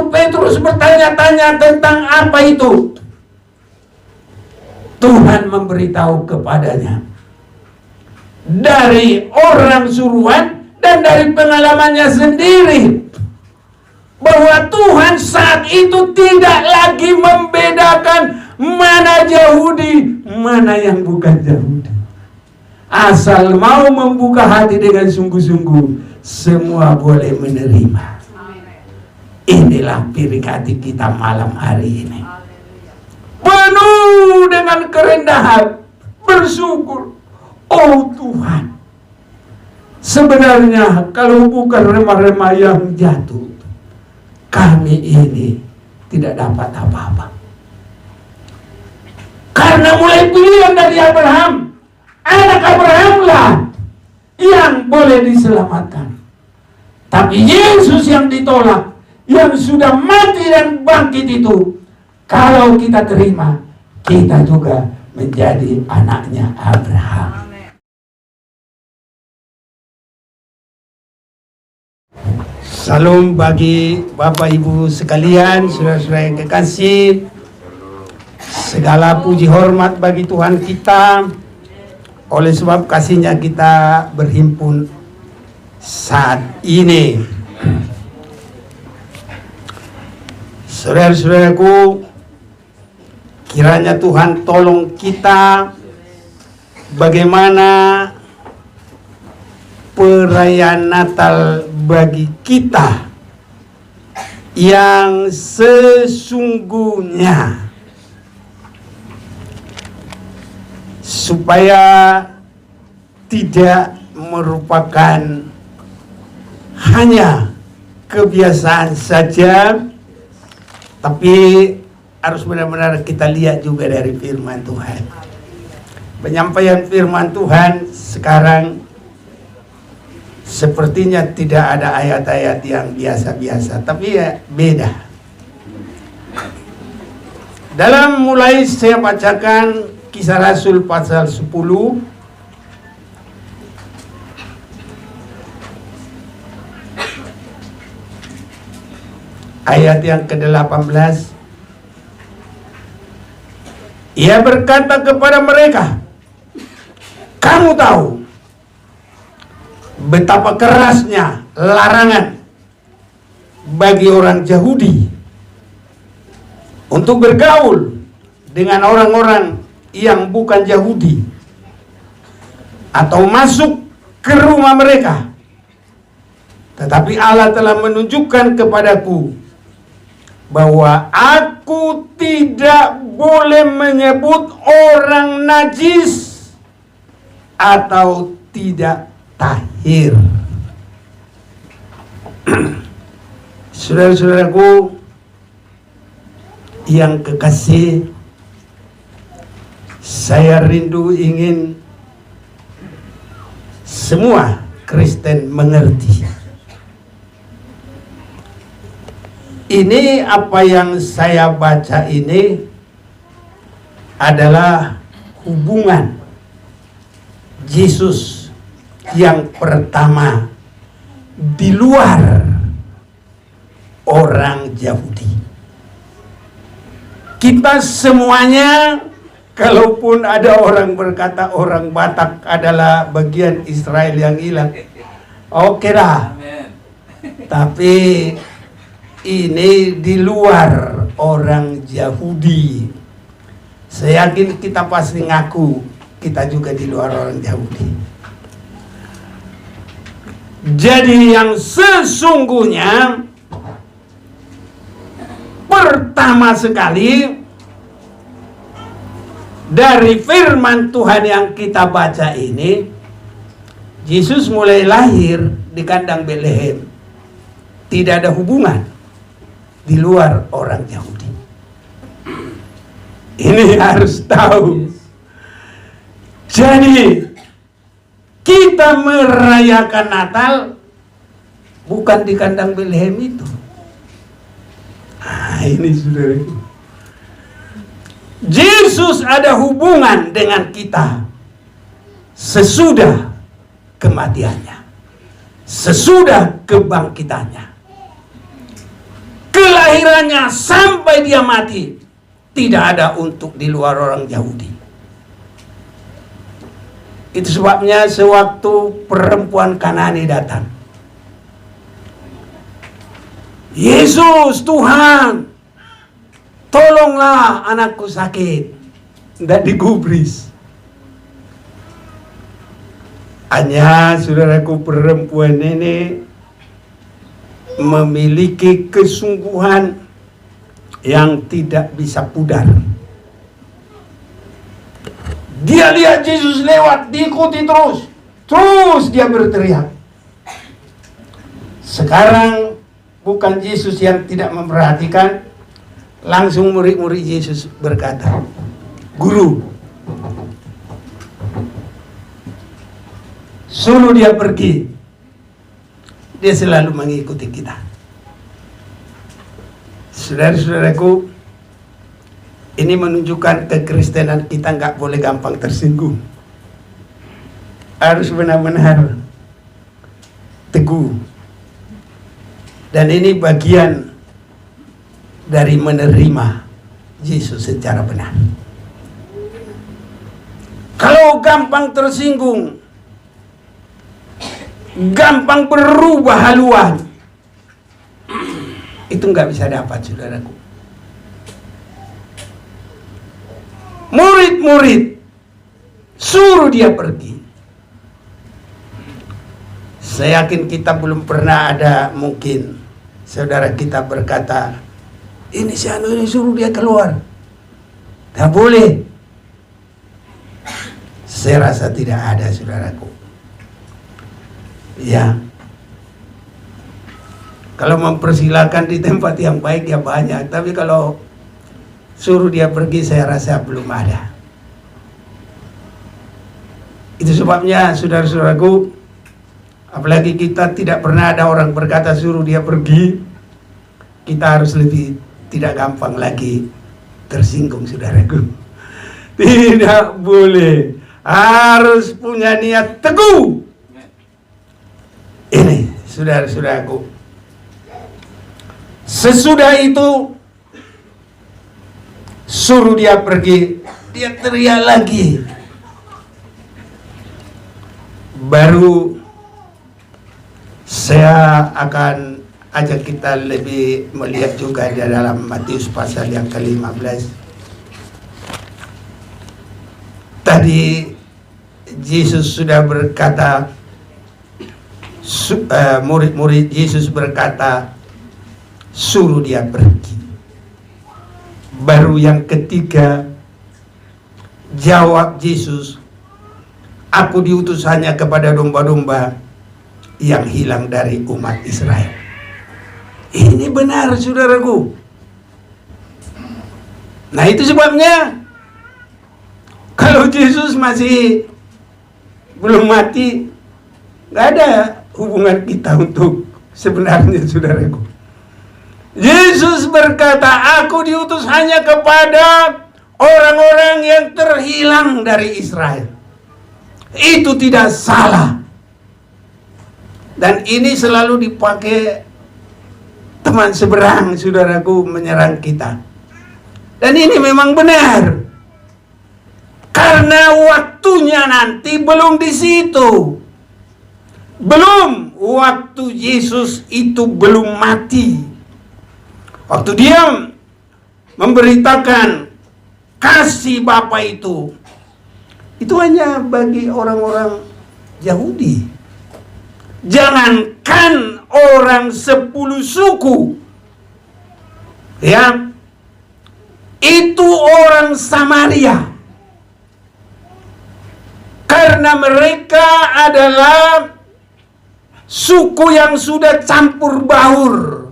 waktu Petrus bertanya-tanya tentang apa itu, Tuhan memberitahu kepadanya dari orang suruhan dan dari pengalamannya sendiri bahwa Tuhan saat itu tidak lagi membedakan mana Yahudi, mana yang bukan Yahudi. Asal mau membuka hati dengan sungguh-sungguh, semua boleh menerima. Inilah pirikati kita malam hari ini. Penuh dengan kerendahan, bersyukur. Oh Tuhan, sebenarnya kalau bukan remah-remah yang jatuh, kami ini tidak dapat apa-apa. Karena mulai pilihan dari Abraham, anak Abrahamlah yang boleh diselamatkan. Tapi Yesus yang ditolak, yang sudah mati dan bangkit itu, kalau kita terima, kita juga menjadi anaknya Abraham. Salam bagi Bapak Ibu sekalian, saudara-saudara yang kekasih. Segala puji hormat bagi Tuhan kita. Oleh sebab kasih-Nya kita berhimpun saat ini. Saudara-saudaraku, kiranya Tuhan tolong kita bagaimana perayaan Natal bagi kita yang sesungguhnya, supaya tidak merupakan hanya kebiasaan saja, tapi harus benar-benar kita lihat juga dari firman Tuhan. Penyampaian firman Tuhan sekarang sepertinya tidak ada ayat-ayat yang biasa-biasa, tapi ya beda. Dalam mulai saya bacakan Kisah Rasul pasal 10 ayat yang ke-18. Ia berkata kepada mereka, kamu tahu betapa kerasnya larangan bagi orang Yahudi untuk bergaul dengan orang-orang yang bukan Yahudi atau masuk ke rumah mereka. Tetapi Allah telah menunjukkan kepadaku bahwa aku tidak boleh menyebut orang najis atau tidak tahir. Saudara-saudaraku yang kekasih, saya rindu ingin semua Kristen mengerti. Ini apa yang saya baca ini adalah hubungan Yesus yang pertama di luar orang Yahudi. Kita semuanya, kalaupun ada orang berkata orang Batak adalah bagian Israel yang hilang, oke lah. Tapi ini di luar orang Yahudi. Saya yakin kita pasti ngaku kita juga di luar orang Yahudi. Jadi yang sesungguhnya pertama sekali dari firman Tuhan yang kita baca ini, Yesus mulai lahir di kandang Betlehem. Tidak ada hubungan di luar orang Yahudi. Ini harus tahu. Jadi kita merayakan Natal bukan di kandang Betlehem itu. Ini saudara. Yesus ada hubungan dengan kita sesudah kematiannya, sesudah kebangkitannya. kelahirannya sampai dia mati tidak ada untuk di luar orang Yahudi. Itu sebabnya sewaktu perempuan Kanani datang, Yesus Tuhan, tolonglah anakku sakit, tidak digubris. Hanya saudaraku, perempuan ini memiliki kesungguhan yang tidak bisa pudar. Dia lihat Yesus lewat, diikuti terus dia berteriak. Sekarang bukan Yesus yang tidak memperhatikan, langsung murid-murid Yesus berkata, "Guru, suruh dia pergi. Dia selalu mengikuti kita." Saudara-saudaraku, ini menunjukkan kekristenan kita nggak boleh gampang tersinggung. Harus benar-benar teguh. Dan ini bagian dari menerima Yesus secara benar. Kalau gampang tersinggung, gampang berubah haluan, itu nggak bisa dapat, saudaraku. Murid-murid suruh dia pergi. Saya yakin kita belum pernah ada mungkin saudara kita berkata, ini si anu ini suruh dia keluar, tak boleh. Saya rasa tidak ada, saudaraku. Ya, kalau mempersilahkan di tempat yang baik ya banyak, tapi kalau suruh dia pergi saya rasa belum ada. Itu sebabnya saudara-saudaraku, apalagi kita tidak pernah ada orang berkata suruh dia pergi, kita harus lebih tidak gampang lagi tersinggung, saudaraku. Tidak boleh, harus punya niat teguh. Ini saudara-saudaraku, sesudah itu suruh dia pergi, dia teriak lagi. Baru saya akan ajak kita lebih melihat juga di dalam Matius pasal yang ke-15. Tadi Yesus sudah berkata, murid-murid Yesus berkata, suruh dia pergi. Baru yang ketiga, jawab Yesus, aku diutus hanya kepada domba-domba yang hilang dari umat Israel. Ini benar, saudaraku. Nah, itu sebabnya kalau Yesus masih belum mati, nggak ada hubungan kita untuk sebenarnya, saudaraku. Yesus berkata, aku diutus hanya kepada orang-orang yang terhilang dari Israel. Itu tidak salah. Dan ini selalu dipakai teman seberang, saudaraku, menyerang kita. Dan ini memang benar. Karena waktunya nanti belum di situ. Belum, waktu Yesus itu belum mati. Waktu dia memberitakan kasih Bapa itu hanya bagi orang-orang Yahudi. Jangankan orang 10 suku, ya, itu orang Samaria. Karena mereka adalah suku yang sudah campur baur.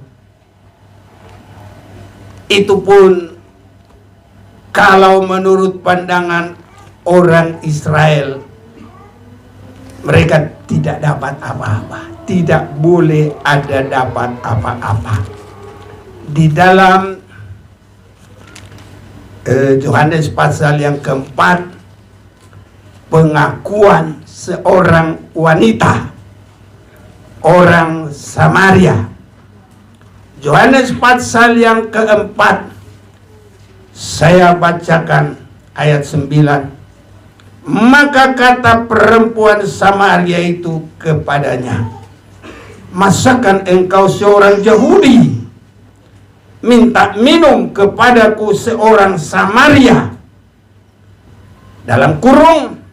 Itu pun kalau menurut pandangan orang Israel, mereka tidak dapat apa-apa, tidak boleh ada dapat apa-apa. Di dalam Yohanes pasal yang keempat, pengakuan seorang wanita, orang Samaria. Yohanes pasal yang keempat, saya bacakan ayat 9. Maka kata perempuan Samaria itu kepadanya, masakan engkau seorang Yahudi minta minum kepadaku seorang Samaria? Dalam kurung,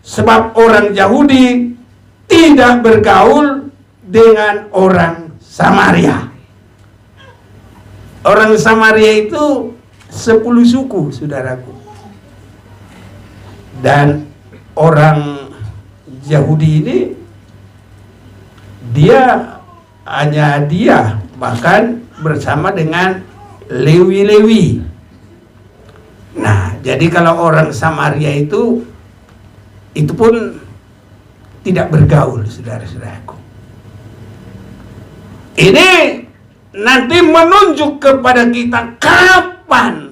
sebab orang Yahudi tidak bergaul dengan orang Samaria. Orang Samaria itu 10 suku, saudaraku. Dan orang Yahudi ini, dia bahkan bersama dengan Lewi-Lewi. Nah, jadi kalau orang Samaria itu pun tidak bergaul, saudara-saudaraku. Ini nanti menunjuk kepada kita kapan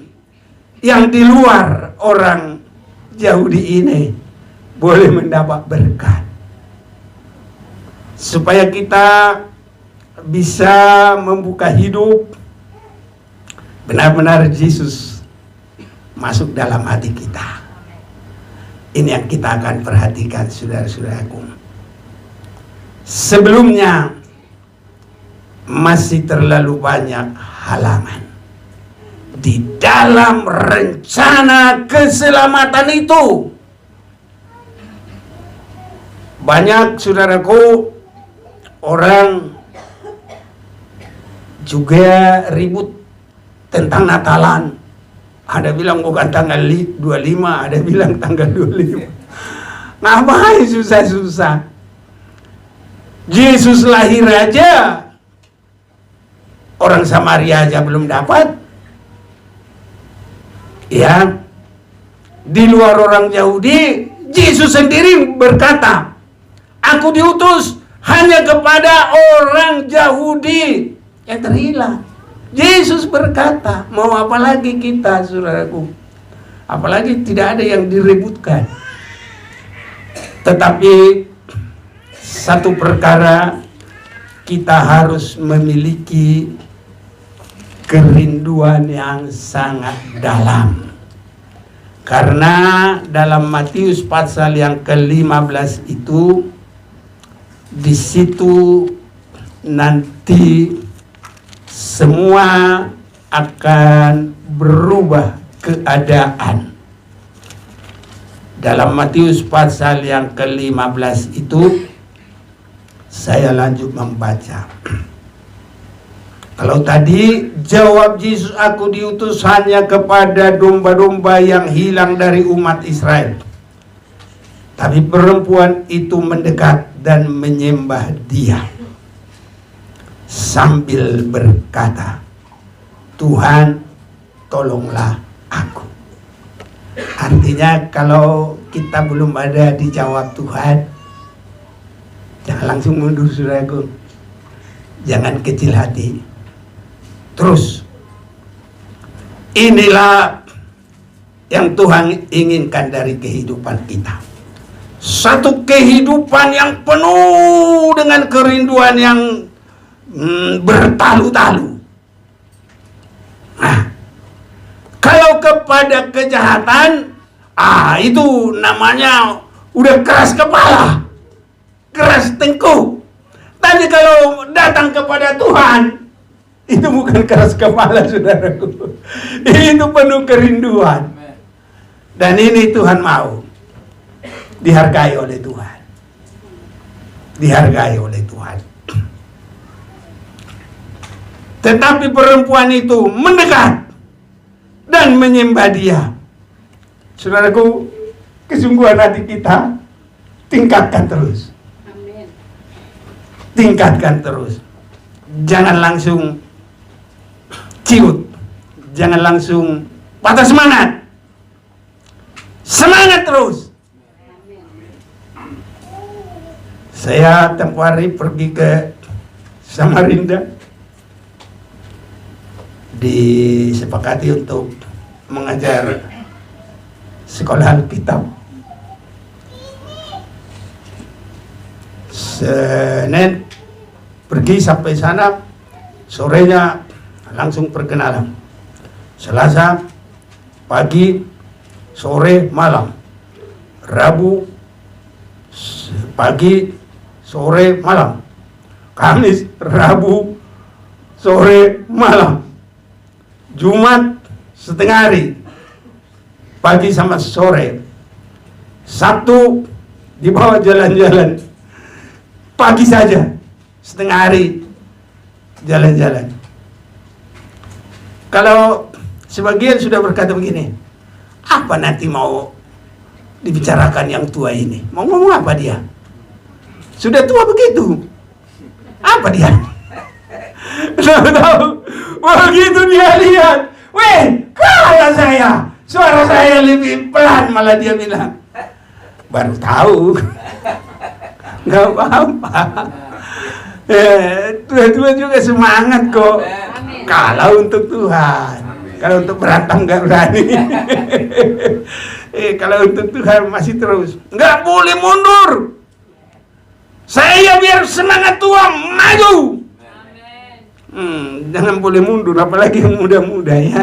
yang di luar orang Yahudi ini boleh mendapat berkat, supaya kita bisa membuka hidup benar-benar Yesus masuk dalam hati kita. Ini yang kita akan perhatikan, saudara-saudaraku. Sebelumnya masih terlalu banyak halangan di dalam rencana keselamatan itu. Banyak, saudaraku, orang juga ribut tentang Natalan. Ada bilang bukan tanggal 25, ada bilang tanggal 25. Ngapain susah-susah? Yesus lahir aja, orang Samaria aja belum dapat. Ya, di luar orang Yahudi, Yesus sendiri berkata, aku diutus hanya kepada orang Yahudi yang terhilang. Yesus berkata, mau apa lagi kita, saudaraku? Apalagi tidak ada yang diributkan. Tetapi satu perkara, kita harus memiliki kerinduan yang sangat dalam. Karena dalam Matius pasal yang ke-15 itu, di situ nanti semua akan berubah keadaan. Dalam Matius pasal yang ke-15 itu, saya lanjut membaca. Kalau tadi jawab Yesus, aku diutus hanya kepada domba-domba yang hilang dari umat Israel. Tapi perempuan itu mendekat dan menyembah dia sambil berkata, Tuhan, tolonglah aku. Artinya kalau kita belum ada dijawab Tuhan, jangan langsung mundur, saudaraku. Jangan kecil hati. Terus, inilah yang Tuhan inginkan dari kehidupan kita. Satu kehidupan yang penuh dengan kerinduan yang bertalu-talu. Nah, kalau kepada kejahatan, itu namanya udah keras kepala, keras tengkuk. Tapi kalau datang kepada Tuhan, itu bukan keras kepala, saudaraku. Itu penuh kerinduan. Dan ini Tuhan mau dihargai oleh Tuhan. Dihargai oleh Tuhan. Tetapi perempuan itu mendekat dan menyembah dia. Saudaraku, kesungguhan hati kita tingkatkan terus. Amin. Tingkatkan terus. Jangan langsung ciut, jangan langsung patah semangat. Semangat terus. Saya tempoh hari pergi ke Samarinda, disepakati untuk mengajar sekolah Alkitab. Senin pergi sampai sana, sorenya langsung perkenalan. Selasa pagi, sore, malam. Rabu pagi, sore, malam. Kamis, Rabu, sore, malam. Jumat setengah hari, pagi sama sore. Sabtu dibawa jalan-jalan, pagi saja, setengah hari jalan-jalan. Kalau sebagian sudah berkata begini, apa nanti mau dibicarakan yang tua ini? Mau ngomong apa dia? Sudah tua begitu. Apa dia? Tahu-tahu begitu dia lihat, weh, kalah saya. Suara saya lebih pelan, malah dia bilang. Baru tahu. Nggak apa-apa. Tua-tua juga semangat kok. Kalau untuk Tuhan, kalau untuk berantem nggak berani. Kalau untuk Tuhan masih terus, nggak boleh mundur. Saya biar semangat tua maju. Jangan boleh mundur, apalagi yang muda-muda ya.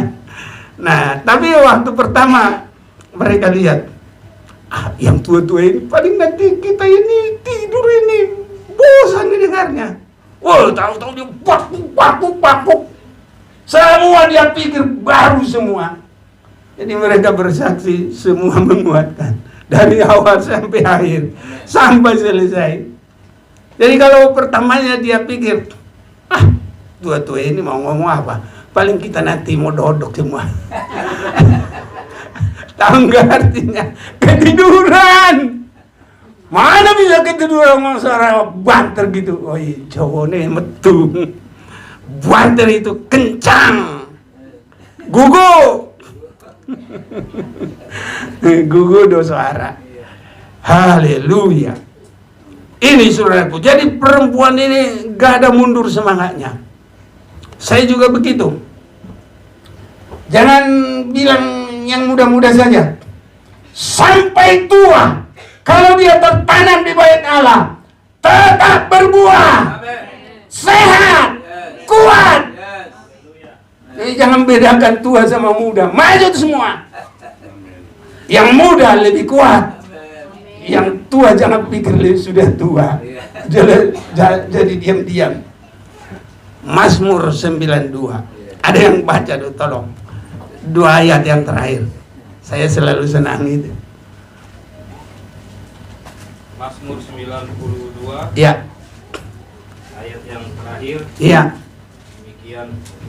Nah, tapi waktu pertama mereka lihat, yang tua-tua ini paling nanti kita ini tidur ini bosan didengarnya. Wah, tahu-tahu dia pakuk. Semua dia pikir baru semua. Jadi mereka bersaksi semua menguatkan dari awal sampai akhir, sampai selesai. Jadi kalau pertamanya dia pikir, tua-tua ini mau ngomong apa? Paling kita nanti mau dodok semua. Tahu nggak artinya? Ketiduran. Mana bisa ketiduran ngomong suara banter gitu? Oh iya, cowok nih metu. Banter itu kencang. Gugu. Gugu do suara. Haleluya. Ini saudaraku. Jadi perempuan ini gak ada mundur semangatnya. Saya juga begitu. Jangan bilang yang muda-muda saja. Sampai tua, kalau dia tertanam di bait Allah, tetap berbuah, sehat, kuat. Jadi jangan bedakan tua sama muda, maju semua. Yang muda lebih kuat, yang tua jangan pikir sudah tua, jadi diam-diam. Mazmur 92. Ada yang baca tuh, tolong. 2 ayat yang terakhir. Saya selalu senang itu. Mazmur 92. Ya. Ayat yang terakhir. Iya. Demikian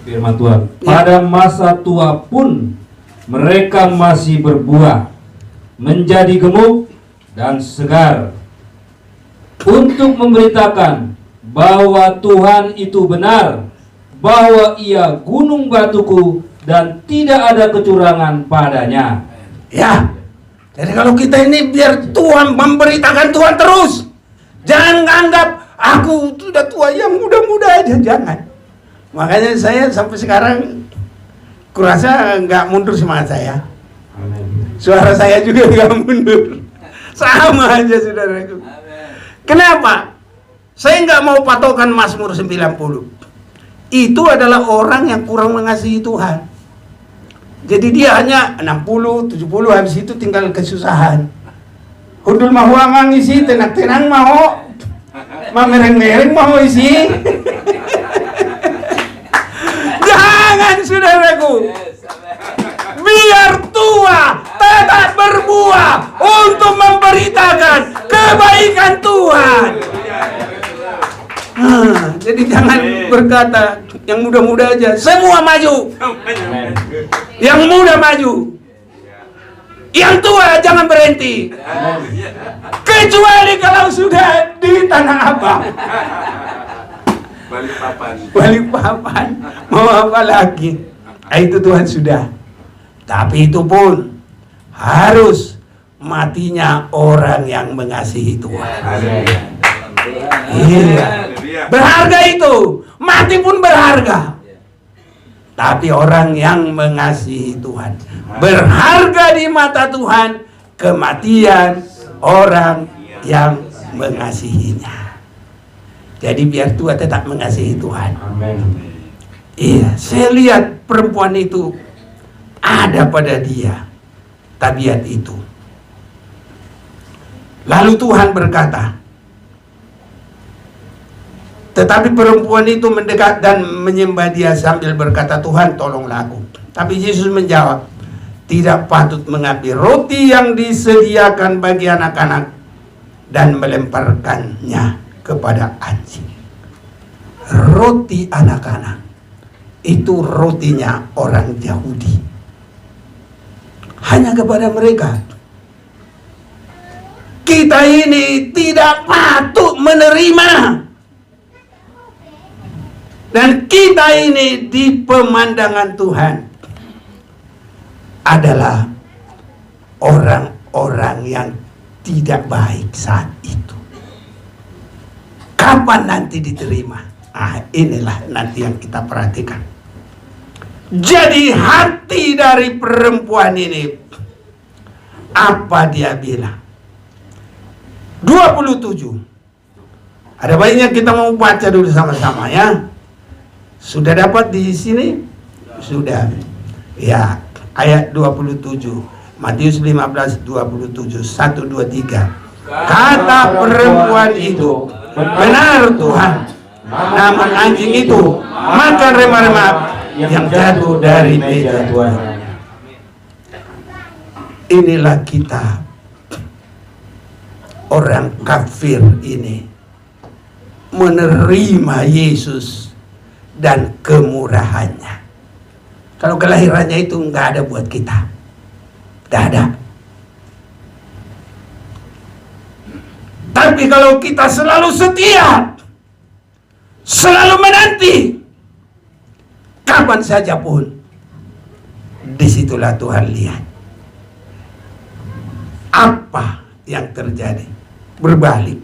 firman Tuhan. Ya. Pada masa tua pun mereka masih berbuah, menjadi gemuk dan segar, untuk memberitakan bahwa Tuhan itu benar, bahwa Ia gunung batuku dan tidak ada kecurangan padanya. Ya. Jadi kalau kita ini biar Tuhan memberitakan Tuhan terus. Jangan anggap aku sudah tua, yang muda-muda aja, jangan. Makanya saya sampai sekarang kurasa nggak mundur semangat saya. Amin. Suara saya juga nggak mundur. Sama aja saudaraku. Kenapa? Saya nggak mau patokan Mazmur 90. Itu adalah orang yang kurang mengasihi Tuhan. Jadi dia hanya 60, 70, habis itu tinggal kesusahan. Hudul mahu amang isi, tenang-tenang mau, mamereng-mereng mau isi. Jangan saudaraku. Biar tua tetap berbuah untuk memberitakan kebaikan Tuhan. Jadi jangan berkata yang muda-muda aja, semua maju. Yang muda maju, yang tua jangan berhenti. Kecuali kalau sudah di Tanah Abang, Balikpapan, mau apa lagi? Itu Tuhan sudah. Tapi itu pun harus matinya orang yang mengasihi Tuhan. Iya. Berharga itu, mati pun berharga. Tapi orang yang mengasihi Tuhan, berharga di mata Tuhan kematian orang yang mengasihinya. Jadi biar tua tetap mengasihi Tuhan. Amin. Iya, saya lihat perempuan itu ada pada dia tabiat itu. Lalu Tuhan berkata, tetapi perempuan itu mendekat dan menyembah dia sambil berkata, Tuhan tolonglah aku. Tapi Yesus menjawab, tidak patut mengambil roti yang disediakan bagi anak-anak dan melemparkannya kepada anjing. Roti anak-anak itu rotinya orang Yahudi, hanya kepada mereka. Kita ini tidak patut menerima, dan kita ini di pemandangan Tuhan adalah orang-orang yang tidak baik saat itu. Kapan nanti diterima? Inilah nanti yang kita perhatikan. Jadi hati dari perempuan ini, apa dia bilang? 27. Ada baiknya kita mau baca dulu sama-sama ya. Sudah dapat di sini? Sudah. Ya, ayat 27. Matius 15, 27. 1, 2, 3. Kata perempuan itu, benar Tuhan, namun anjing itu makan remah-remah yang jatuh dari meja Tuhan. Inilah kita, orang kafir ini, menerima Yesus dan kemurahannya. Kalau kelahirannya itu nggak ada buat kita, nggak ada. Tapi kalau kita selalu setia, selalu menanti, kapan saja pun, disitulah Tuhan lihat apa yang terjadi. Berbalik.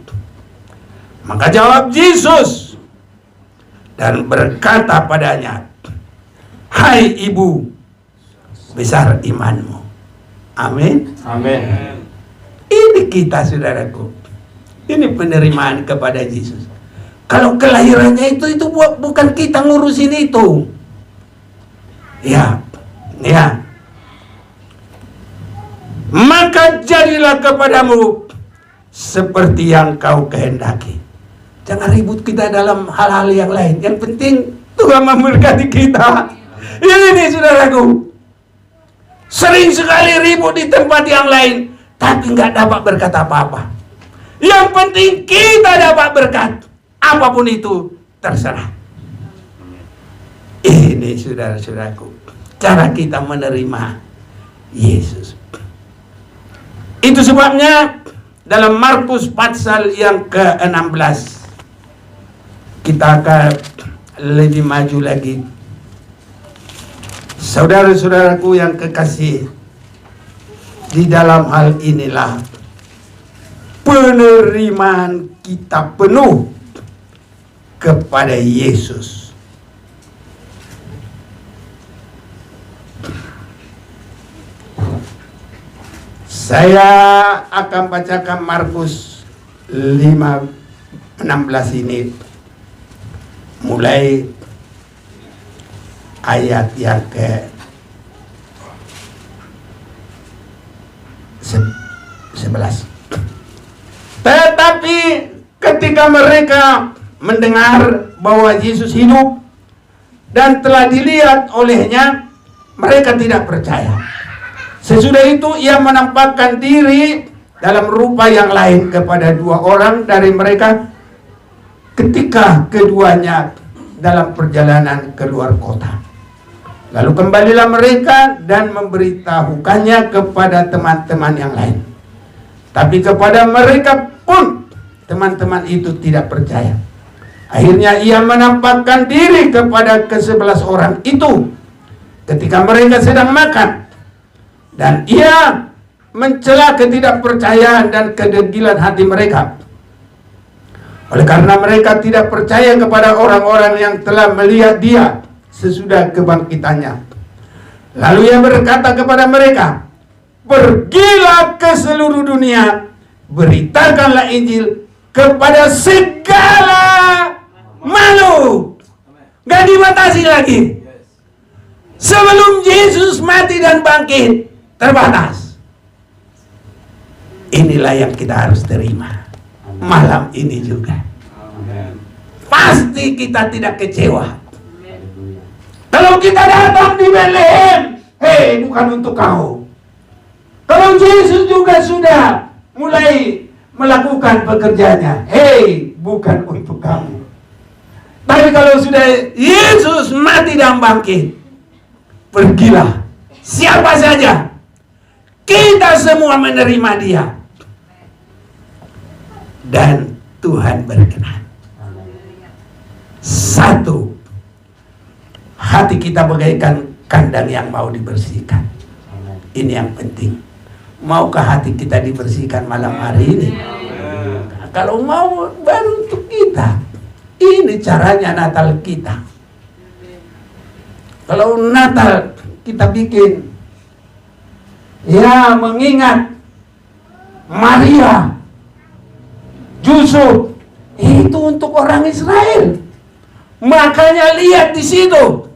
Maka jawab Yesus dan berkata padanya, hai ibu, besar imanmu. Amin. Amin. Ini kita, saudaraku. Ini penerimaan kepada Yesus. Kalau kelahirannya itu bukan kita ngurusin itu. Ya. Maka jadilah kepadamu seperti yang kau kehendaki. Jangan ribut kita dalam hal-hal yang lain. Yang penting Tuhan memberkati kita. Ini saudaraku, sering sekali ribut di tempat yang lain, tapi nggak dapat berkata apa-apa. Yang penting kita dapat berkat. Apapun itu terserah. Ini saudara-saudaraku, cara kita menerima Yesus. Itu sebabnya dalam Markus pasal yang ke-16 kita akan lebih maju lagi. Saudara-saudaraku yang kekasih, di dalam hal inilah penerimaan kita penuh kepada Yesus. Saya akan bacakan Markus 5:16 ini, mulai ayat yang ke-11. Tetapi ketika mereka mendengar bahwa Yesus hidup dan telah dilihat olehnya, mereka tidak percaya. Sesudah itu ia menampakkan diri dalam rupa yang lain kepada 2 orang dari mereka ketika keduanya dalam perjalanan keluar kota. Lalu kembalilah mereka dan memberitahukannya kepada teman-teman yang lain. Tapi kepada mereka pun teman-teman itu tidak percaya. Akhirnya ia menampakkan diri kepada ke-11 orang itu ketika mereka sedang makan. Dan ia mencela ketidakpercayaan dan kedegilan hati mereka. Oleh karena mereka tidak percaya kepada orang-orang yang telah melihat dia sesudah kebangkitannya. Lalu ia berkata kepada mereka, pergilah ke seluruh dunia, beritakanlah Injil kepada segala makhluk. Gak dibatasi lagi. Sebelum Yesus mati dan bangkit, terbatas. Inilah yang kita harus terima malam ini juga. Pasti kita tidak kecewa. Kalau kita datang di Bethlehem, hei, bukan untuk kau. Kalau Yesus juga sudah mulai melakukan pekerjaannya, hei, bukan untuk kamu. Tapi kalau sudah Yesus mati dan bangkit, pergilah siapa saja, kita semua menerima Dia, dan Tuhan berkenan. Satu, hati kita bagaikan kandang yang mau dibersihkan. Ini yang penting. Maukah hati kita dibersihkan malam hari ini? Kalau mau, baru untuk kita. Ini caranya Natal kita. Kalau Natal kita bikin, ya, mengingat Maria, Yusuf, itu untuk orang Israel. Makanya lihat di situ,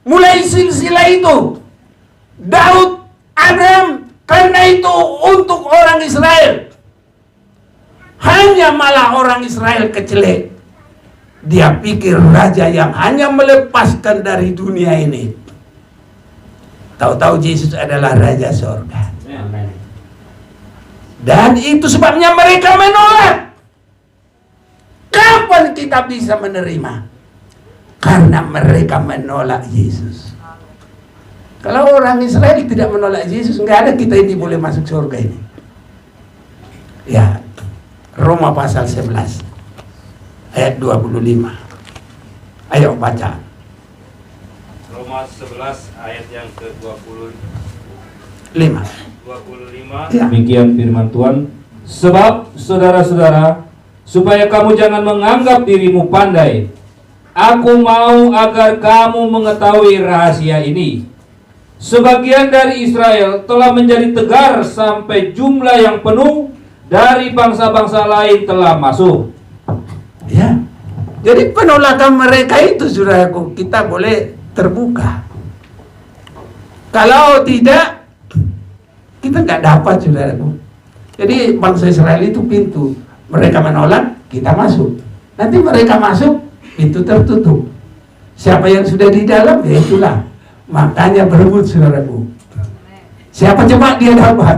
mulai silsilah itu, Daud, Abraham, karena itu untuk orang Israel. Hanya malah orang Israel kecelek. Dia pikir raja yang hanya melepaskan dari dunia ini. Tahu-tahu Yesus adalah Raja Sorga. Dan itu sebabnya mereka menolak. Kapan kita bisa menerima? Karena mereka menolak Yesus. Kalau orang Israel tidak menolak Yesus, nggak ada kita ini boleh masuk surga ini. Ya, Roma pasal 11 ayat 25. Ayo baca. Roma 11 ayat yang ke-25. 25. Ya. Demikian firman Tuhan. Sebab saudara-saudara, supaya kamu jangan menganggap dirimu pandai, aku mau agar kamu mengetahui rahasia ini. Sebagian dari Israel telah menjadi tegar sampai jumlah yang penuh dari bangsa-bangsa lain telah masuk. Ya. Jadi penolakan mereka itu, saudaraku, kita boleh terbuka. Kalau tidak, kita nggak dapat, saudaraku. Jadi bangsa Israel itu pintu. Mereka menolak, kita masuk. Nanti mereka masuk, pintu tertutup. Siapa yang sudah di dalam, ya itulah. Makanya berebut, saudaraku. Siapa cepat dia dapat.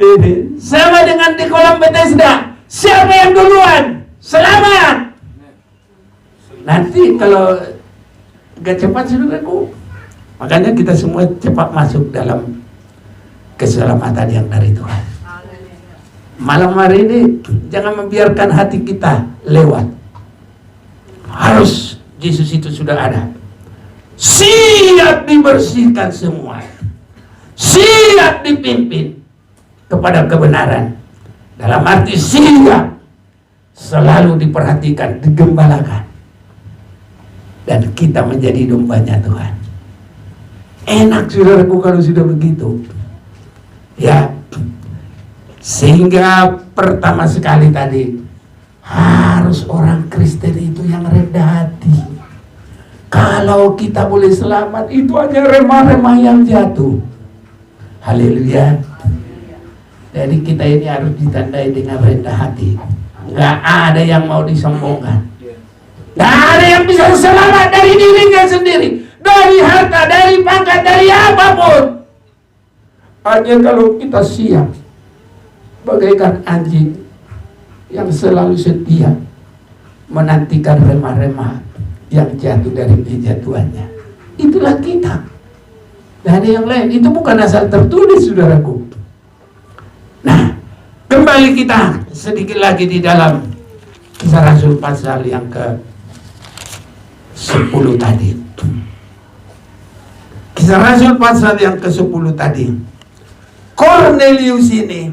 Ini sama dengan di kolam Bethesda. Siapa yang duluan? Selamat. Nanti kalau gak cepat, saudaraku, makanya kita semua cepat masuk dalam keselamatan yang dari Tuhan. Malam hari ini jangan membiarkan hati kita lewat. Harus Yesus itu sudah ada. Siap dibersihkan semua. Siap dipimpin kepada kebenaran. Dalam arti siap selalu diperhatikan, digembalakan. Dan kita menjadi dombanya Tuhan. Enak, saudaraku, kalau sudah begitu. Ya. Sehingga pertama sekali tadi, harus orang Kristen itu yang rendah hati. Kalau kita boleh selamat, itu hanya remah-remah yang jatuh. Haleluya. Jadi kita ini harus ditandai dengan rendah hati. Nggak ada yang mau disombongkan. Nggak ada yang bisa selamat dari dirinya sendiri, dari harta, dari pangkat, dari apapun. Hanya kalau kita siap, bagaikan anjing yang selalu setia menantikan remah-remah yang jatuh dari meja tuannya. Itulah kita. Tidak ada yang lain. Itu bukan asal tertulis, saudaraku. Nah, kembali kita sedikit lagi di dalam Kisah Rasul pasal yang ke-10 tadi. Kisah Rasul pasal yang ke-10 tadi. Cornelius ini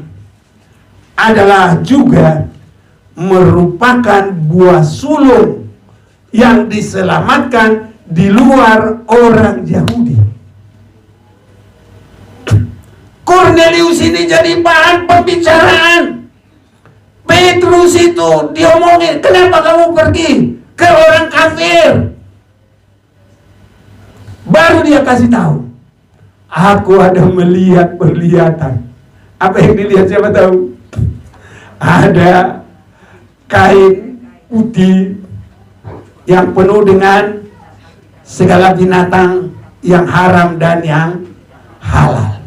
adalah juga merupakan buah sulung yang diselamatkan di luar orang Yahudi. Cornelius ini jadi bahan pembicaraan. Petrus itu diomongin, kenapa kamu pergi? ke orang kafir. Baru dia kasih tahu, aku ada melihat penglihatan. Apa yang dilihat siapa tahu? Ada kain putih yang penuh dengan segala binatang yang haram dan yang halal.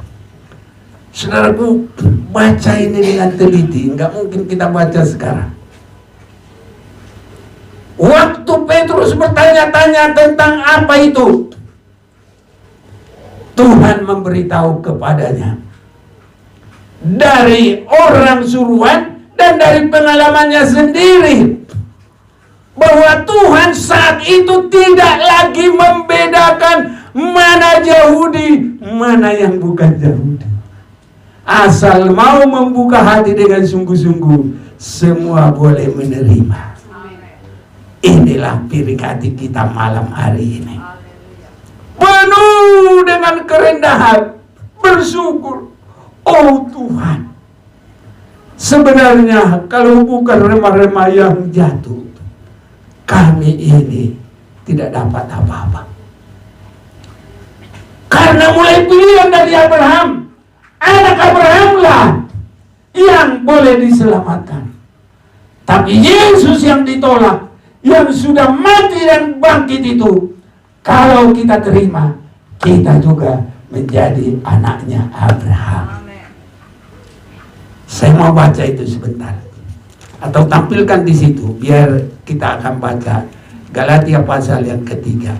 Saudaraku, baca ini dengan teliti, nggak mungkin kita baca sekarang. Waktu Petrus bertanya-tanya tentang apa itu, Tuhan memberitahu kepadanya dari orang suruhan dan dari pengalamannya sendiri bahwa Tuhan saat itu tidak lagi membedakan mana Yahudi, mana yang bukan Yahudi. Asal mau membuka hati dengan sungguh-sungguh, semua boleh menerima. Inilah piring hati kita malam hari ini. Penuh dengan kerendahan, bersyukur. Oh Tuhan, sebenarnya kalau bukan remah-remah yang jatuh, kami ini tidak dapat apa-apa. Karena mulai pilihan dari Abraham, anak Abrahamlah yang boleh diselamatkan. Tapi Yesus yang ditolak, yang sudah mati dan bangkit itu, kalau kita terima, kita juga menjadi anaknya Abraham. Saya mau baca itu sebentar, atau tampilkan di situ, biar kita akan baca Galatia pasal yang ketiga,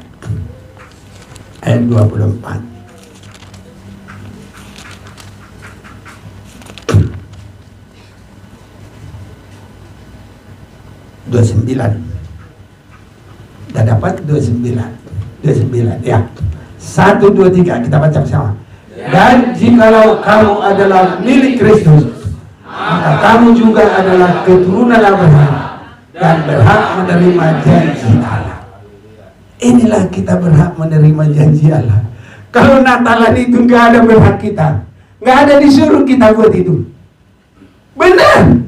ayat 24. Sudah dapat 29 ya. 1, 2, 3 kita baca bersama. Dan jikalau kamu adalah milik Kristus, maka kamu juga adalah keturunan Abraham dan berhak menerima janji Allah. Inilah kita berhak menerima janji Allah. Kalau Natalan itu nggak ada berhak kita, nggak ada disuruh kita buat itu. Benar.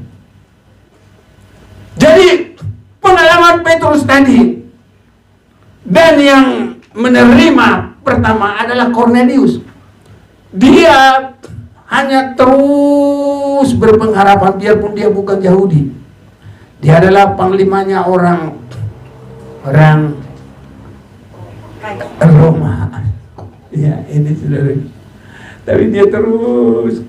Jadi pengalaman Petrus tadi, dan yang menerima pertama adalah Cornelius. Dia hanya terus berpengharapan biarpun dia bukan Yahudi. Dia adalah panglimanya orang Roma. Ya, ini saudara. Tapi dia terus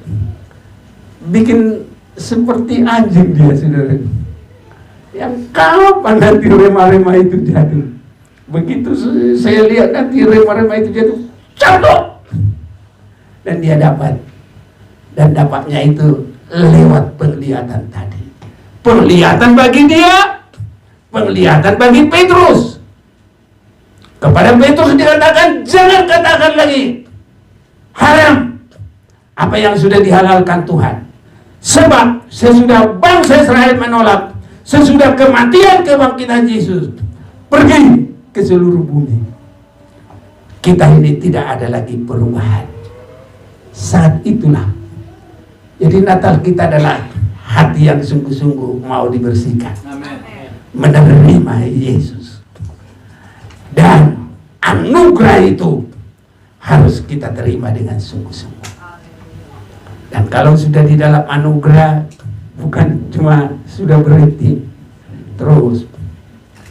bikin seperti anjing dia, saudara. Yang kapan nanti remah-remah itu jatuh? Begitu saya lihat nanti remah-remah itu jatuh, dan dia dapat. Dan dapatnya itu lewat penglihatan tadi. Penglihatan bagi dia, penglihatan bagi Petrus. Kepada Petrus dikatakan, jangan katakan lagi haram apa yang sudah dihalalkan Tuhan. Sebab sesudah bangsa Israel menolak, sesudah kematian kebangkitan Yesus, pergi ke seluruh bumi. Kita ini tidak ada lagi perubahan. Saat itulah, jadi Natal kita adalah hati yang sungguh-sungguh mau dibersihkan. Amen. Menerima Yesus. Dan anugerah itu harus kita terima dengan sungguh-sungguh. Dan kalau sudah di dalam anugerah, bukan cuma sudah berhenti, terus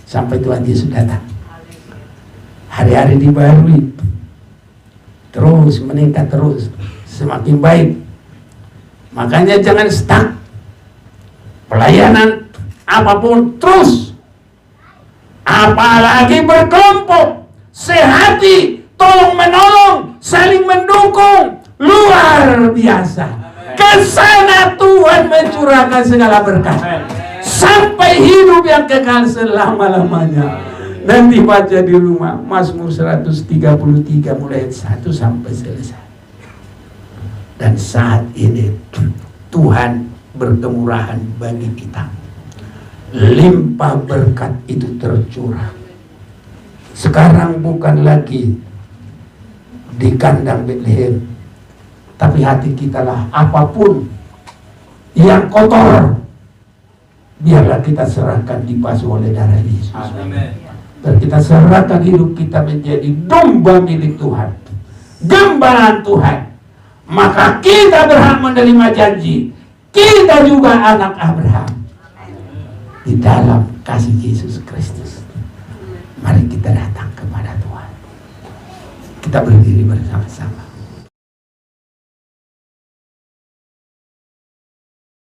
sampai Tuhan Yesus datang. Hari-hari dibarui, terus meningkat terus, semakin baik. Makanya jangan stuck. Pelayanan apapun terus, apalagi berkelompok, sehati, tolong menolong, saling mendukung, luar biasa. Kesana Tuhan mencurahkan segala berkat sampai hidup yang kekal selama-lamanya. Nanti baca di rumah Mazmur 133 mulai 1 sampai selesai. Dan saat ini Tuhan berkemurahan bagi kita. Limpah berkat itu tercurah. Sekarang bukan lagi di kandang Betlehem, tapi hati kita lah apapun yang kotor, biarlah kita serahkan dibasuh oleh darah Yesus. Amin. Dan kita serahkan hidup kita menjadi domba milik Tuhan, gambaran Tuhan. Maka kita berhak menerima janji. Kita juga anak Abraham di dalam kasih Yesus Kristus. Mari kita datang kepada Tuhan. Kita berdiri bersama-sama.